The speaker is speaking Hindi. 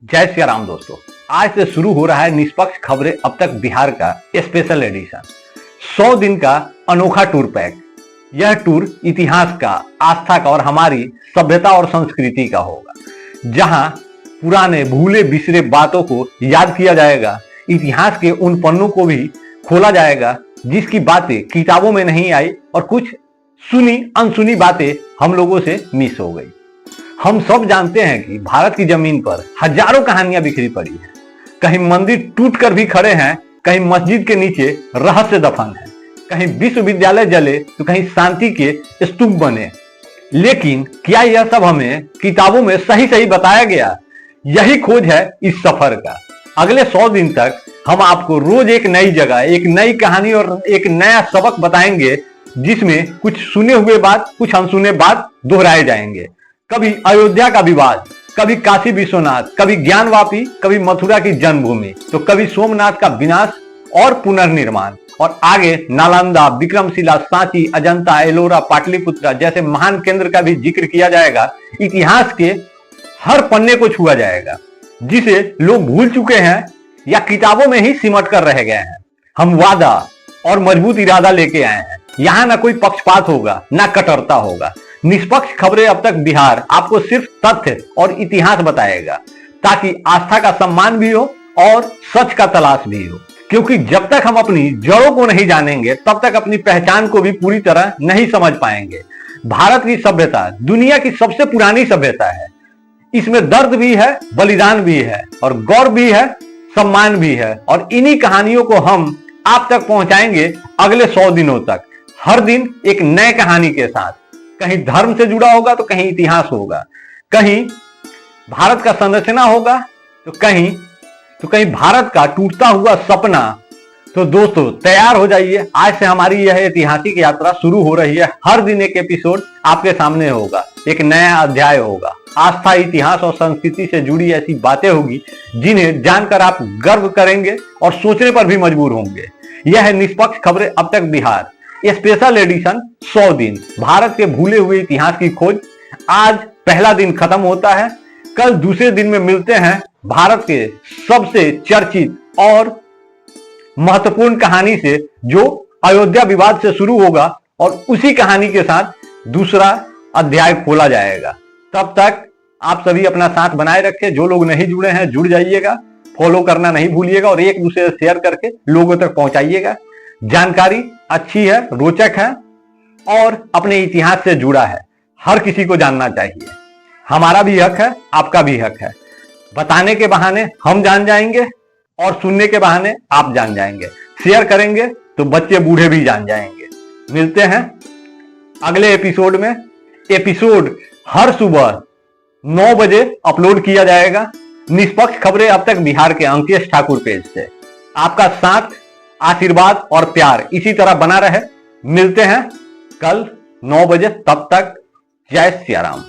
जय श्री राम दोस्तों। आज से शुरू हो रहा है निष्पक्ष खबरें अब तक बिहार का स्पेशल एडिशन। 100 दिन का अनोखा टूर पैक। यह टूर इतिहास का, आस्था का और हमारी सभ्यता और संस्कृति का होगा, जहां पुराने भूले बिसरे बातों को याद किया जाएगा। इतिहास के उन पन्नों को भी खोला जाएगा जिसकी बातें किताबों में नहीं आई और कुछ सुनी अनसुनी बातें हम लोगों से मिस हो गई। हम सब जानते हैं कि भारत की जमीन पर हजारों कहानियां बिखरी पड़ी हैं। कहीं मंदिर टूट कर भी खड़े हैं, कहीं मस्जिद के नीचे रहस्य दफन है, कहीं विश्वविद्यालय जले तो कहीं शांति के स्तूप बने। लेकिन क्या यह सब हमें किताबों में सही सही बताया गया? यही खोज है इस सफर का। अगले 100 दिन तक हम आपको रोज एक नई जगह, एक नई कहानी और एक नया सबक बताएंगे, जिसमें कुछ सुने हुए बात, कुछ अनसुने बात दोहराए जाएंगे। कभी अयोध्या का विवाद, कभी काशी विश्वनाथ, कभी ज्ञानवापी, कभी मथुरा की जन्मभूमि, तो कभी सोमनाथ का विनाश और पुनर्निर्माण, और आगे नालंदा, विक्रमशिला, सांची, अजंता, एलोरा, पाटलिपुत्रा जैसे महान केंद्र का भी जिक्र किया जाएगा। इतिहास के हर पन्ने को छुआ जाएगा जिसे लोग भूल चुके हैं या किताबों में ही सिमट कर रह गए हैं। हम वादा और मजबूत इरादा लेके आए हैं। यहां ना कोई पक्षपात होगा, ना कट्टरता होगा। निष्पक्ष खबरें अब तक बिहार आपको सिर्फ तथ्य और इतिहास बताएगा, ताकि आस्था का सम्मान भी हो और सच का तलाश भी हो। क्योंकि जब तक हम अपनी जड़ों को नहीं जानेंगे, तब तक अपनी पहचान को भी पूरी तरह नहीं समझ पाएंगे। भारत की सभ्यता दुनिया की सबसे पुरानी सभ्यता है। इसमें दर्द भी है, बलिदान भी है, और गौरव भी है, सम्मान भी है। और इन्हीं कहानियों को हम आप तक पहुंचाएंगे अगले 100 दिनों तक, हर दिन एक नए कहानी के साथ। कहीं धर्म से जुड़ा होगा तो कहीं इतिहास होगा, कहीं भारत का संरचना होगा तो कहीं भारत का टूटता हुआ सपना। तो दोस्तों तैयार हो जाइए, आज से हमारी यह ऐतिहासिक यात्रा शुरू हो रही है। हर दिन एक एपिसोड आपके सामने होगा, एक नया अध्याय होगा। आस्था, इतिहास और संस्कृति से जुड़ी ऐसी बातें होगी जिन्हें जानकर आप गर्व करेंगे और सोचने पर भी मजबूर होंगे। यह है निष्पक्ष खबरें अब तक बिहार स्पेशल एडिशन 100 दिन, भारत के भूले हुए इतिहास की खोज। आज पहला दिन खत्म होता है, कल दूसरे दिन में मिलते हैं भारत के सबसे चर्चित और महत्वपूर्ण कहानी से, जो अयोध्या विवाद से शुरू होगा और उसी कहानी के साथ दूसरा अध्याय खोला जाएगा। तब तक आप सभी अपना साथ बनाए रखें। जो लोग नहीं जुड़े हैं जुड़ जाइएगा, फॉलो करना नहीं भूलिएगा और एक दूसरे से शेयर करके लोगों तक पहुंचाइएगा। जानकारी अच्छी है, रोचक है और अपने इतिहास से जुड़ा है। हर किसी को जानना चाहिए। हमारा भी हक है, आपका भी हक है। बताने के बहाने हम जान जाएंगे और सुनने के बहाने आप जान जाएंगे। शेयर करेंगे तो बच्चे बूढ़े भी जान जाएंगे। मिलते हैं अगले एपिसोड में। एपिसोड हर सुबह 9 बजे अपलोड किया जाएगा निष्पक्ष खबरें अब तक बिहार के अंकेश ठाकुर पेज से। आपका साथ, आशीर्वाद और प्यार इसी तरह बना रहे। मिलते हैं कल 9 बजे, तब तक जय श्री राम।